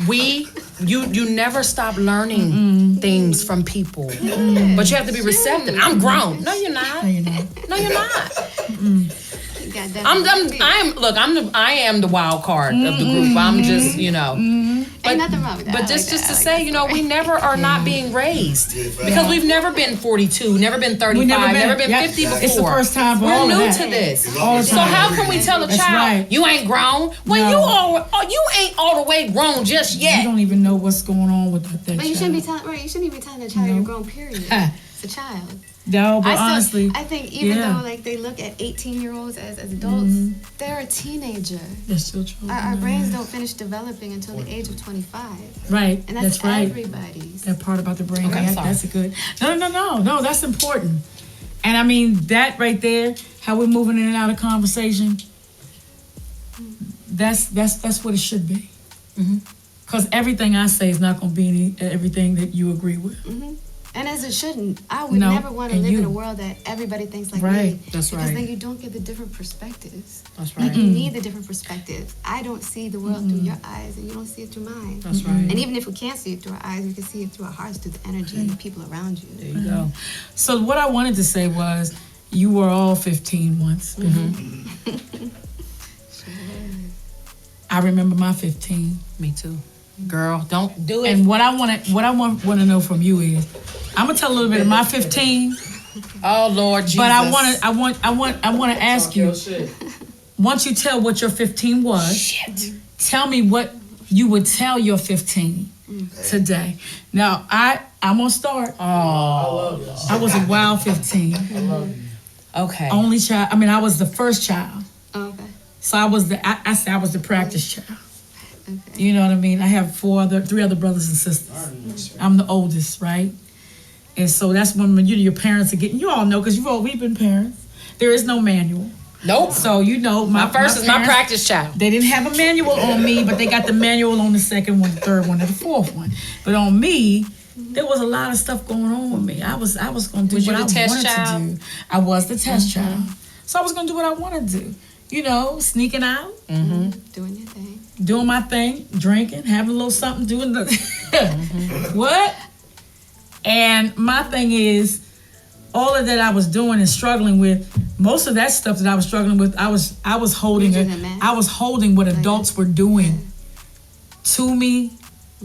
You never stop learning things from people. But you have to be receptive. I'm grown. No, you're not. No, you're not. No, you're not. You got that. I am the wild card of the group. I'm just, Ain't nothing wrong with that. But just to say, you know, we never are not being raised because we've never been 42, never been 35, never been 50 before. It's the first time for all of We're new that. to this. All the So time. how can we tell a That's child right. you ain't grown when No. you ain't all the way grown just You yet? don't even know what's going on with that But you shouldn't be telling. Right, you shouldn't even be telling a child you're grown. Period. It's a child. No, but honestly, I think even yeah. though like they look at 18-year-olds as adults, they're a teenager. they're still children. Our brains don't finish developing until the age of 25, Right, and that's right. everybody's. That part about the brain. Okay, I'm Yeah, sorry. that's a good. No, that's important. And I mean that right there, how we're moving in and out of conversation. That's what it should be. Because everything I say is not going to be everything that you agree with. And as it shouldn't. I would No, never want to and live in you. a world that everybody thinks like Right, me. that's Because right. then you don't get the different perspectives. That's Like you need the different perspectives. I don't see the world through your eyes, and you don't see it through mine. That's right. And even if we can't see it through our eyes, we can see it through our hearts, through the energy and the people around you. There you go. So what I wanted to say was, you were all 15 once. I remember my 15. Me too. Girl, don't do it. And what I want to know from you is, I'm gonna tell a little bit of my 15. Oh Lord Jesus. But I want to ask you. Once you tell what your 15 was, tell me what you would tell your 15 today. Now I'm gonna start. I was a wild 15. Okay. Only child. I mean, I was the first child. Okay. So I was I say I was the practice child. Okay. You know what I mean? I have three other brothers and sisters. I'm the oldest, right? And so that's when your parents are getting. You all know because we've been parents. There is no manual. Nope. So you know My first is my parents, practice child. They didn't have a manual on me, but they got the manual on the second one, the third one, and the fourth one. But on me, there was a lot of stuff going on with me. I was going to do Was you what I the test wanted child? to do. I was the test child. So I was going to do what I wanted to do. You know, sneaking out, Doing your thing. doing my thing, drinking, having a little something, doing the what? And my thing is, all of that I was doing and struggling with, most of that stuff that I was struggling with, I was holding You're it. doing that. I was holding what adults were doing to me,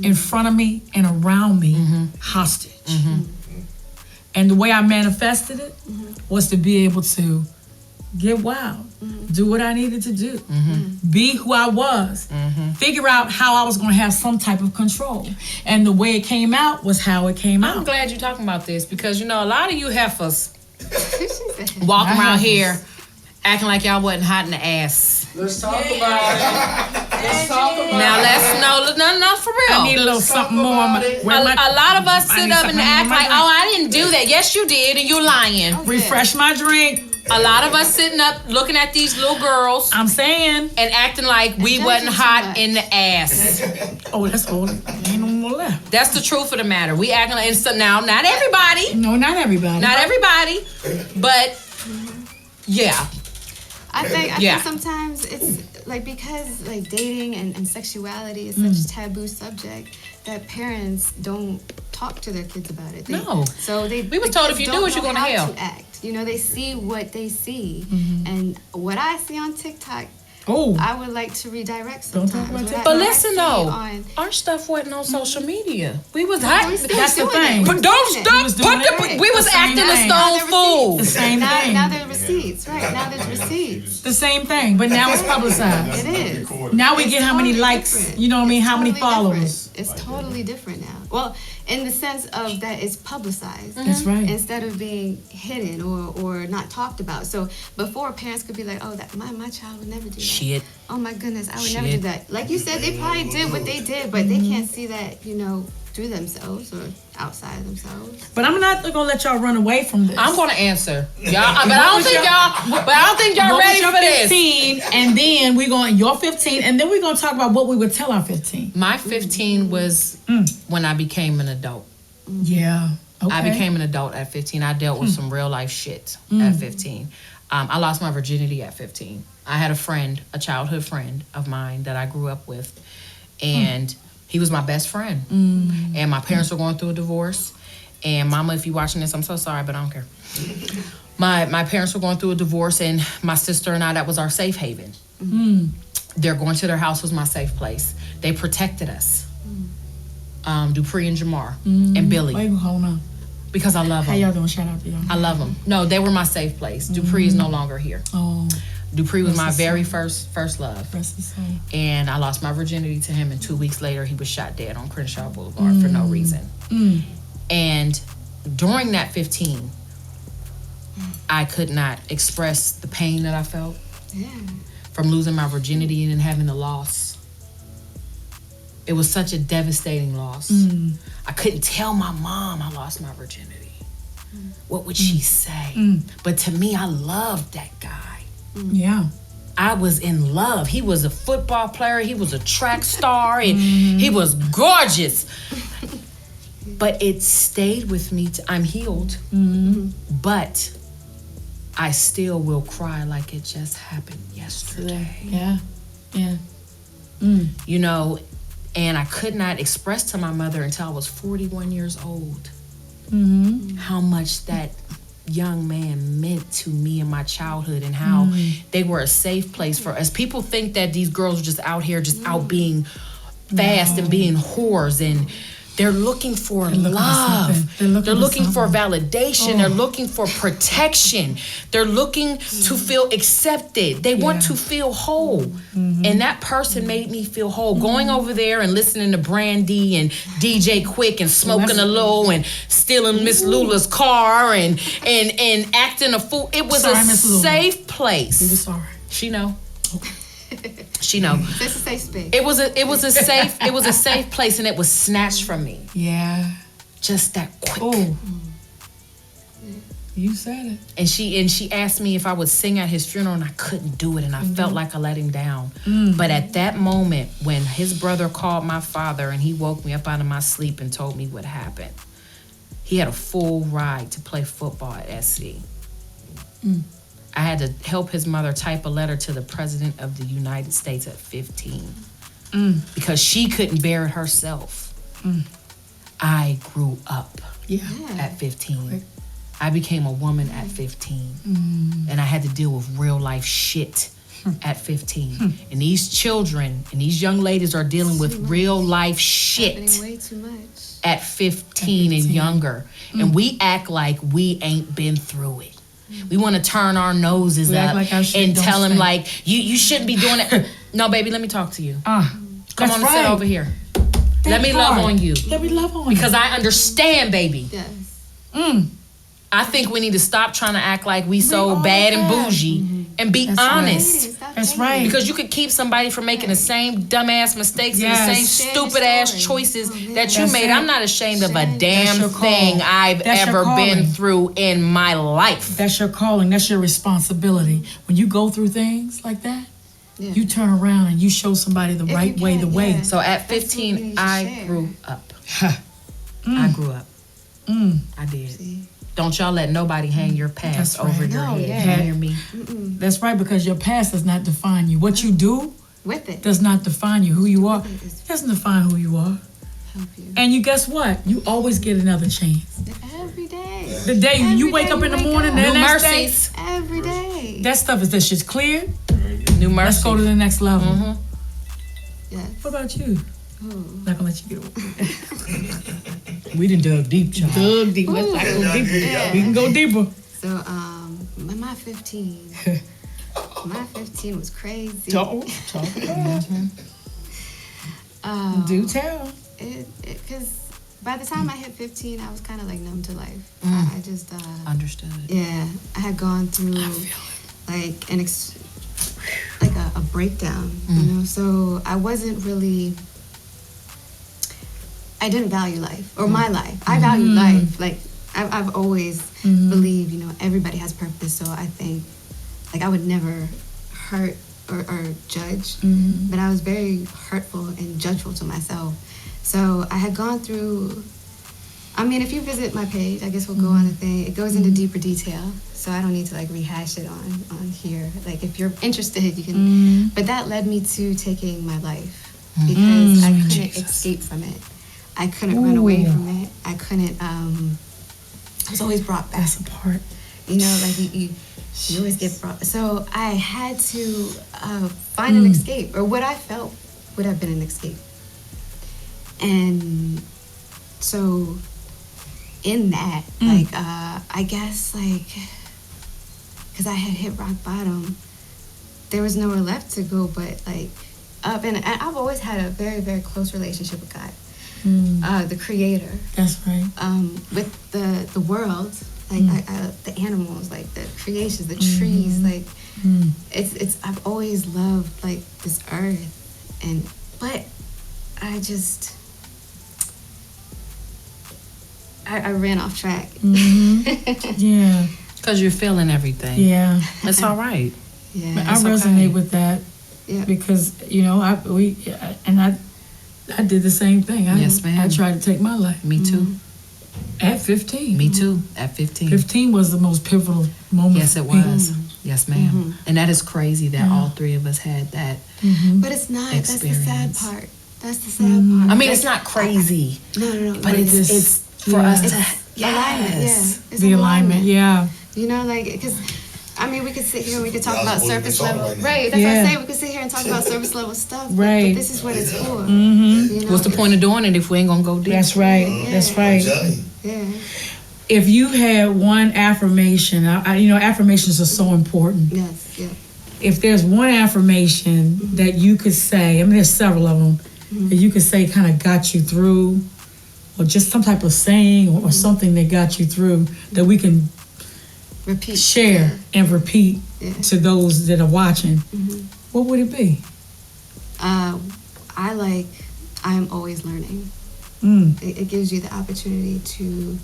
in front of me, and around me, hostage. And the way I manifested it was to be able to get wild, do what I needed to do, be who I was, figure out how I was going to have some type of control. And the way it came out was how it came I'm out. glad you're talking about this because you know a lot of you heifers walk around here acting like y'all wasn't hot in the ass. Let's talk about it. Let's talk about Now no, for real. I need a little something more. a lot of us I sit need up something and more act in my like, drink. oh, I didn't do that. Yes, you did, and you're lying. Refresh my drink. A lot of us sitting up looking at these little girls I'm saying. and acting like we judging wasn't too hot much. in the ass. Oh, that's old. Ain't no more left. That's the truth of the matter. We acting like, and so now, not everybody, No, not everybody. but yeah. I think Yeah. sometimes it's like because like dating and sexuality is such a taboo subject that parents don't talk to their kids about it. No. So We was the told kids if you do don't it, you're know gonna how hell. to act. You know, they see what they see, and what I see on TikTok, Oh, I would like to redirect Don't sometimes. talk about What TikTok. I- But what I listen see though, on- our stuff wasn't on social media. We was hot. we still that's the doing thing. it. But We're don't doing it. stop. was doing Put it. we was The same acting a thing. stone fool. the same Now, thing. now there are receipts, right? Now there's receipts. The same thing, but now it's publicized. It is. Now we It's get how many totally likes, different. you know what I mean, It's how many totally followers. different. It's totally different now. Well, in the sense of that it's publicized. That's right. Instead of being hidden or not talked about. So before parents could be like, oh, that my child would never do that. Shit. Oh my goodness, I would never Shit. do that. Like you said, they probably did what they did, but they can't see that, you know, through themselves or outside of themselves. But I'm not gonna let y'all run away from this. I'm gonna answer, y'all. But I don't think y'all What was ready your for this. 15, and then we're going your 15, and then we're gonna talk about what we would tell our 15. My 15 was when I became an adult. Yeah. Okay. I became an adult at 15. I dealt with some real life shit at 15. I lost my virginity at 15. I had a friend, a childhood friend of mine that I grew up with, and he was my best friend. And my parents were going through a divorce. And mama, if you're watching this, I'm so sorry, but I don't care. My parents were going through a divorce, and my sister and I, that was our safe haven. They're going to their house was my safe place. They protected us. Dupree and Jamar, and Billy. Why you holding on? Because I love How them. y'all doing? Shout out to y'all. I love them. No, they were my safe place. Dupree is no longer here. Oh, Dupree was my Rest his very soul. first love. rest his soul. And I lost my virginity to him, and 2 weeks later, he was shot dead on Crenshaw Boulevard for no reason. And during that 15, I could not express the pain that I felt from losing my virginity and then having the loss. It was such a devastating loss. I couldn't tell my mom I lost my virginity. What would she say? But to me, I loved that guy. Yeah. I was in love. He was a football player. He was a track star. And he was gorgeous. But it stayed with me. I'm healed. But I still will cry like it just happened yesterday. Yeah. Yeah. You know, and I could not express to my mother until I was 41 years old how much that young man meant to me in my childhood, and how they were a safe place for us. People think that these girls are just out here, just out being fast and being whores, and they're looking for love. They're looking for validation. They're looking for protection. They're looking to feel accepted. They want to feel whole. And that person made me feel whole. Going over there and listening to Brandy and DJ Quick and smoking a low and stealing Miss Lula's car and acting a fool. It was a safe place. We were sorry. She know. She know. That's a safe space. It was a safe place, and it was snatched from me. Yeah. Just that quick. Oh. You said it. And she asked me if I would sing at his funeral, and I couldn't do it, and I felt like I let him down. But at that moment, when his brother called my father and he woke me up out of my sleep and told me what happened, he had a full ride to play football at SC. I had to help his mother type a letter to the President of the United States at 15 because she couldn't bear it herself. I grew up at 15. I became a woman at 15. And I had to deal with real life shit at 15. And these children and these young ladies are dealing with real life shit Happening way too much. at 15 and younger. And we act like we ain't been through it. We want to turn our noses up like our shit and don't tell him stink. like, you shouldn't be doing it. No, baby, let me talk to you. Come that's on and sit right. over here. Let me love on you. Let me love on you. Because I understand, baby. Yes. I think we need to stop trying to act like we so bad and bougie and be honest. That's right. Because you could keep somebody from making the same dumbass mistakes and the Yes. same Share your stupid ass story. choices Oh, yeah. that you That's made. it. I'm not ashamed of a damn your call. thing I've That's your ever been calling. through in my life. That's your calling. That's your responsibility. When you go through things like that, you turn around and you show somebody the right way, the way. So at That's 15, what we I share. grew up. I grew up. I did. Don't y'all let nobody hang your past That's right. over your No, head. yeah. You hear me? That's right, because your past does not define you. What you do With it. does not define you, who you are. It doesn't define who you are. Help you. And you guess what? You always get another chance. Every day. The day you wake up in the morning, New the next day, mercies. Every day. that stuff is, that shit's cleared. New Let's go to mercies. the next level. Yes. What about you? Not gonna let you get away. We done dug deep, child. Dug deep. Let's not go deeper. We can go deeper. So, my 15. My 15 was crazy. Talk about it. Do tell. Because by the time I hit 15, I was kind of like numb to life. I just, Understood. yeah, I had gone through like a breakdown, you know. So I wasn't really. I didn't value life or my life. I value life. Like I've always believed, you know, everybody has purpose. So I think, like, I would never hurt or judge, but I was very hurtful and judgeful to myself. So I had gone through. I mean, if you visit my page, I guess we'll go on a thing. It goes into deeper detail, so I don't need to like rehash it on here. Like, if you're interested, you can. But that led me to taking my life because I couldn't escape from it. I couldn't run away from it. I couldn't. I was always brought back. That's a part. You know, like you always get brought. So I had to find an escape, or what I felt would have been an escape. And so in that, like, I guess, like, because I had hit rock bottom, there was nowhere left to go but, like, up. And I've always had a very, very close relationship with God, the creator. That's right. With the world, like, the animals, like, the creations, the trees, like, it's I've always loved, like, this earth. But I just... I ran off track. Yeah. Because you're feeling everything. Yeah. It's all right. Yeah. I resonate with that. Yeah. Because, you know, I did the same thing. Yes, ma'am. I tried to take my life. Me too. At 15. Me too. At 15. 15 was the most pivotal moment. Yes, it for me. was. Yes, ma'am. And that is crazy that all three of us had that. But it's not. That's the sad Experience. part. That's the sad part. I mean, it's not crazy, No. but it's for us to. Alignment. Yes. Yeah. It's The alignment, yeah. You know, like, because, I mean, we could sit here and we could talk Y'all about supposed to be surface talking level. right now. Right, that's what Yeah. I'm saying. We could sit here and talk about surface level stuff. Right. But this is what it's for. Mm-hmm. You know? What's the point of doing it if we ain't gonna go deep? That's right. That's I'm right. telling you. Yeah. If you had one affirmation, you know, affirmations are so important. Yes, yeah. If there's one affirmation that you could say, I mean, there's several of them, that you could say kind of got you through, or just some type of saying or something that got you through that we can Repeat. share and repeat Yeah. to those that are watching, what would it be? I am always learning. It gives you the opportunity to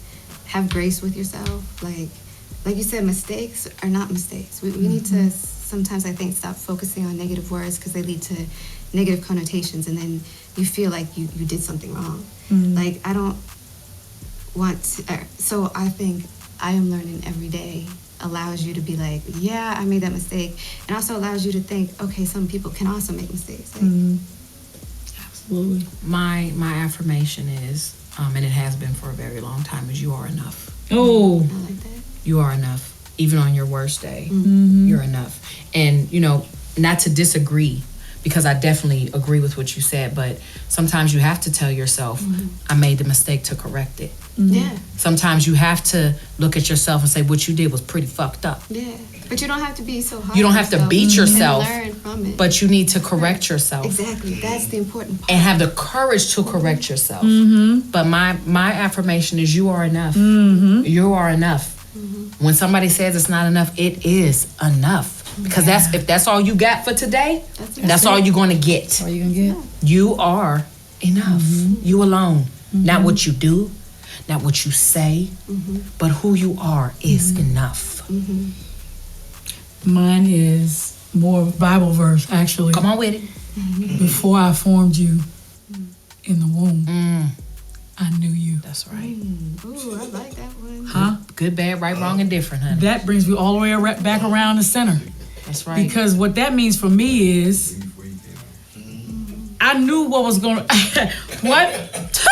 have grace with yourself. Like you said, mistakes are not mistakes. We need to sometimes, I think, stop focusing on negative words because they lead to negative connotations, and then you feel like you did something wrong. Like, I don't want to, so I think I am learning every day allows you to be like, yeah, I made that mistake, and also allows you to think, okay, some people can also make mistakes. Like, Absolutely. My affirmation is, and it has been for a very long time, is you are enough. Oh, I like that. You are enough. Even on your worst day, you're enough. And, you know, not to disagree, because I definitely agree with what you said, but sometimes you have to tell yourself, I made the mistake to correct it. Yeah, Sometimes you have to look at yourself and say, what you did was pretty fucked up. yeah. But you don't have to be so hard. You don't on have to yourself beat yourself, and learn from it. but you need to correct yourself. Exactly, that's the important part. And have the courage to correct yourself. But my affirmation is you are enough. You are enough. When somebody says it's not enough, it is enough. Because if that's all you got for today, that's all you're going to get. all you can get? You are enough. You alone. Not what you do, not what you say, but who you are is enough. Mine is more Bible verse, actually. Come on with it. Before I formed you in the womb, I knew you. That's right. Ooh, I like that one. Huh? Good, bad, right, wrong, and different, honey. That brings me all the way back around the center. That's right. Because what that means for me is, I knew what was going to, what?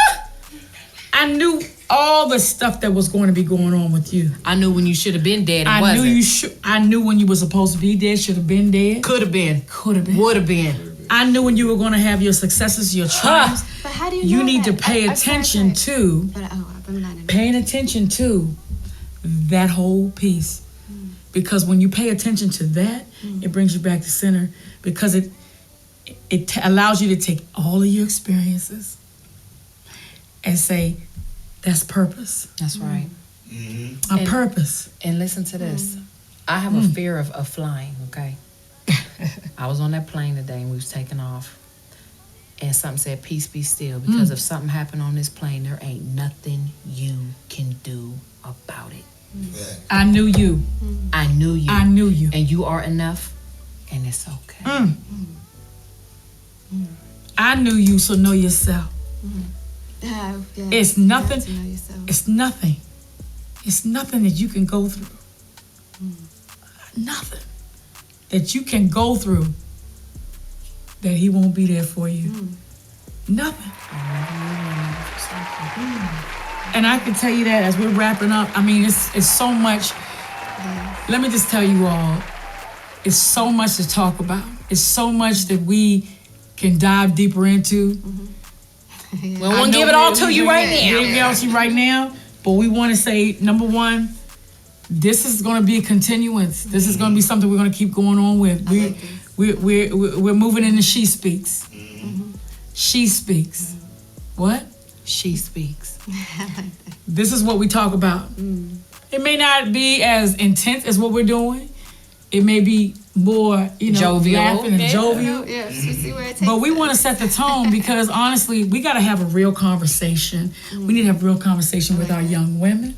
I knew all the stuff that was going to be going on with you. I knew when you should have been dead and I wasn't. knew you should. I knew when you were supposed to be dead, should have been dead. Could have been. Could have been. Would have been. I knew when you were going to have your successes, your triumphs. But how do you You know need to that? pay I attention to, But I'm not in paying attention to that whole piece. Because when you pay attention to that, it brings you back to center. Because it allows you to take all of your experiences and say, that's purpose. That's right. My And- purpose. And listen to this. I have a fear of flying, okay? I was on that plane today and we was taking off. And something said, peace be still. Because if something happened on this plane, there ain't nothing you can do about it. I knew you. I knew you. I knew you. And you are enough. And it's okay. I knew you, so know yourself. Yeah, It's you nothing. have to know yourself. It's nothing. It's nothing that you can go through. Nothing that you can go through that he won't be there for you. Nothing. And I can tell you that as we're wrapping up, I mean, it's so much. Let me just tell you all, it's so much to talk about. It's so much that we can dive deeper into. We don't want to give it all to you right now. Give it all to you right now, but we want to say, number one, this is going to be a continuance. This is going to be something we're going to keep going on with. We're moving into She Speaks. She Speaks. What? She speaks. This is what we talk about. It may not be as intense as what we're doing. It may be more, Jovial. laughing and jovial. Yeah, you see where it takes But we us. want to set the tone because honestly, we got to have a real conversation. We need to have real conversation with our young women,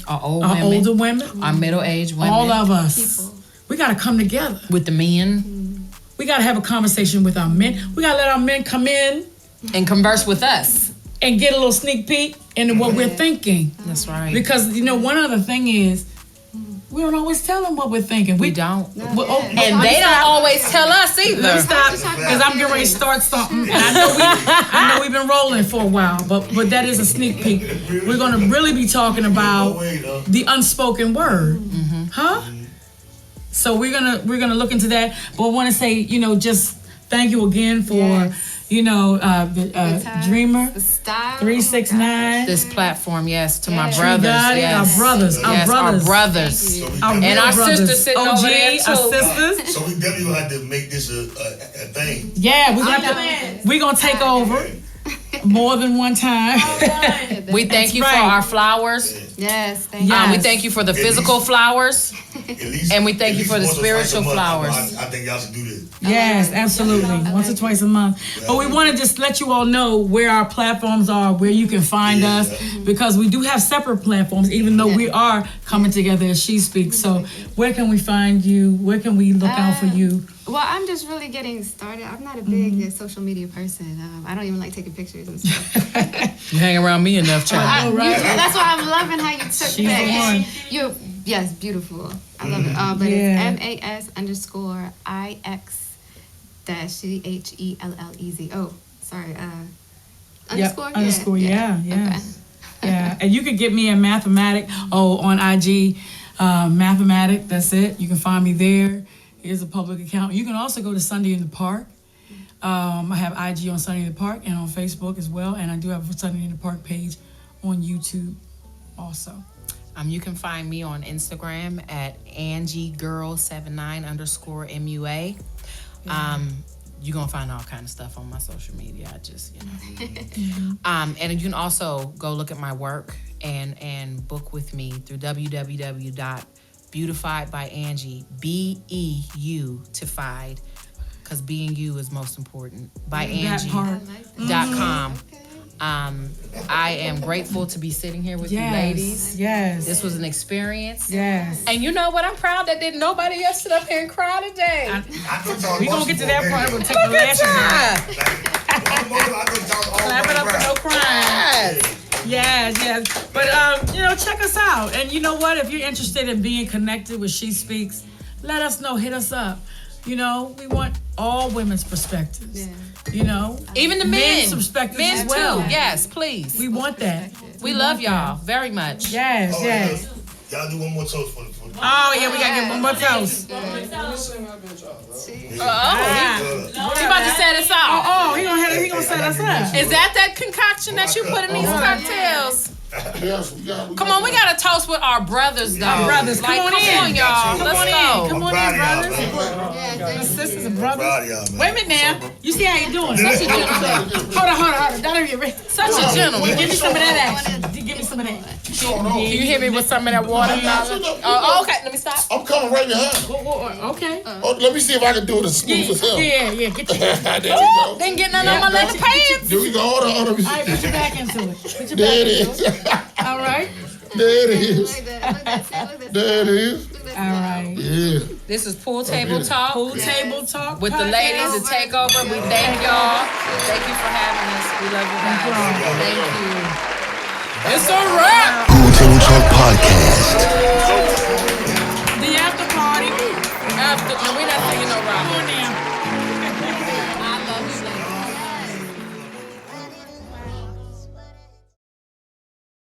Our old our women, older women, our middle-aged women, all of us. People. We got to come together. with the men, We got to have a conversation with our men. We got to let our men come in and converse with us. and get a little sneak peek into what we're thinking. That's right. Because, one other thing is, we don't always tell them what we're thinking. we don't. And They don't always tell us either. Let me stop, because I'm getting ready to start something. And I know we've been rolling for a while, but that is a sneak peek. We're going to really be talking about the unspoken word, huh? So we're gonna look into that. But I want to say, just thank you again for, the Dreamer The style. 369. This platform, yes, to my Yes. brothers. Daddy, Yes. our brothers, our Yes, brothers. our brothers. Our And real our brothers. sisters sitting over there, our too. sisters. So we definitely gonna have to make this a thing. Yeah, we're gonna take over more than one time. We thank you for right. our flowers. Yes, thank you. Yeah. We thank you for the physical flowers. At least, And we thank at you least for the once or twice a spiritual month. flowers. I think y'all should do this. Yes, absolutely. Once or twice a month. But we want to just let you all know where our platforms are, where you can find us, because we do have separate platforms, even though we are coming together as She Speaks. So where can we find you? Where can we look out for you? Well, I'm just really getting started. I'm not a big social media person. I don't even like taking pictures and stuff. You hang around me enough, child. That's why I'm loving how you took She's that. the one. Yes, beautiful. I love it. But Yeah. it's MAS_IX-CHELLEZ. Oh, sorry. Underscore? Underscore, yeah. Okay. Yeah, and you can get me in Mathematic, on IG, Mathematic, that's it. You can find me there. Here's a public account. You can also go to Sunday in the Park. I have IG on Sunday in the Park and on Facebook as well, and I do have a Sunday in the Park page on YouTube also. You can find me on Instagram at AngieGirl79_MUA. You're going to find all kind of stuff on my social media. And you can also go look at my work and book with me through www.beautifiedbyangie, BEU-tified, because being you is most important, by That part. Angie.com. I am grateful to be sitting here with you ladies. Yes. This was an experience. Yes. And you know what? I'm proud that didn't nobody else sit up here and cry today. We gonna get to that part. We'll take the lashes off. Clap it up for no crying. Yes. But check us out. And you know what? If you're interested in being connected with She Speaks, let us know. Hit us up. We want all women's perspectives. Even the men's men. perspectives Men as well. too. Yes, please. We want that. We love y'all very much. Yes. Y'all do one more toast for the. Oh yeah, we gotta get one more toast. He about to set us off. Oh, he gonna set us up. Is that concoction that you put in these cocktails? Yes, Come on, we got to toast with our brothers, though. Our brothers, come on in. y'all. Come Let's on go. in. Come on in, brothers. Sisters and brothers. Proud of y'all, man. Wait a minute now. You see how you doing? Such a gentleman. Hold on. Don't get ready. Such a gentleman. Give me some of that action. Give me some of that. Can you hit me with some of that water? Oh, okay. Let me stop. I'm coming right behind him. Okay. Oh, let me see if I can do it as smooth as him. Yeah. Get you. There we Ooh, go. didn't get none on my leather pants. There we go. Hold on. All right, put your back into it. Put your There back it into is. it. All right. There it is. There it is. All right. Yeah. This is Pool Table Talk Pool table talk with the ladies at Takeover. We thank y'all. Thank you for having us. We love you guys. Thank you. It's a wrap. Pool Table Talk Podcast. The after party. No, we're not saying no wrong. Come on now.